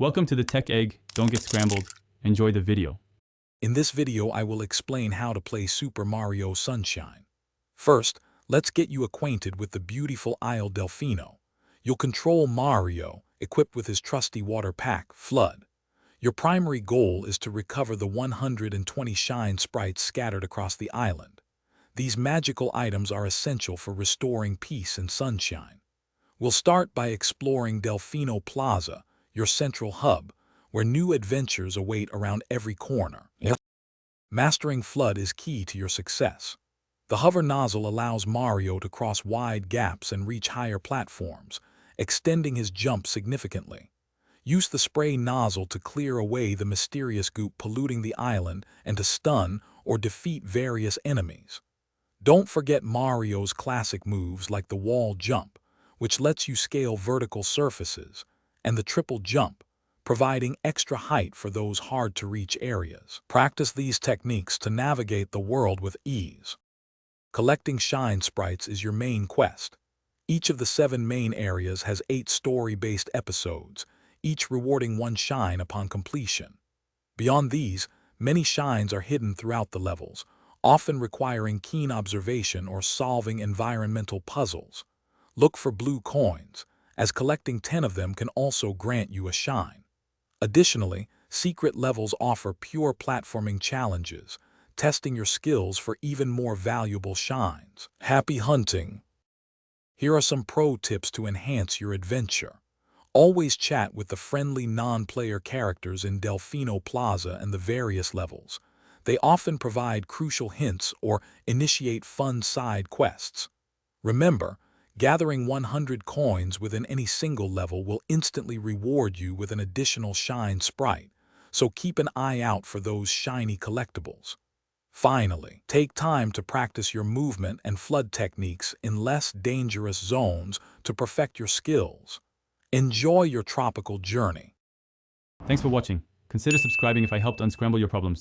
Welcome to the Tech Egg. Don't get scrambled. Enjoy the video. In this video, I will explain how to play Super Mario Sunshine. First, let's get you acquainted with the beautiful Isle Delfino. You'll control Mario, equipped with his trusty water pack, Flood. Your primary goal is to recover the 120 Shine Sprites scattered across the island. These magical items are essential for restoring peace and sunshine. We'll start by exploring Delfino Plaza, your central hub, where new adventures await around every corner. Mastering Flood is key to your success. The hover nozzle allows Mario to cross wide gaps and reach higher platforms, extending his jump significantly. Use the spray nozzle to clear away the mysterious goop polluting the island and to stun or defeat various enemies. Don't forget Mario's classic moves like the wall jump, which lets you scale vertical surfaces, and the triple jump, providing extra height for those hard-to-reach areas. Practice these techniques to navigate the world with ease. Collecting Shine Sprites is your main quest. Each of the 7 main areas has 8 story-based episodes, each rewarding 1 shine upon completion. Beyond these, many shines are hidden throughout the levels, often requiring keen observation or solving environmental puzzles. Look for blue coins, as collecting 10 of them can also grant you a shine. Additionally, secret levels offer pure platforming challenges, testing your skills for even more valuable shines. Happy hunting! Here are some pro tips to enhance your adventure. Always chat with the friendly non-player characters in Delfino Plaza and the various levels. They often provide crucial hints or initiate fun side quests. Remember, gathering 100 coins within any single level will instantly reward you with an additional Shine Sprite, so keep an eye out for those shiny collectibles. Finally, take time to practice your movement and flood techniques in less dangerous zones to perfect your skills. Enjoy your tropical journey. Thanks for watching. Consider subscribing if I helped unscramble your problems.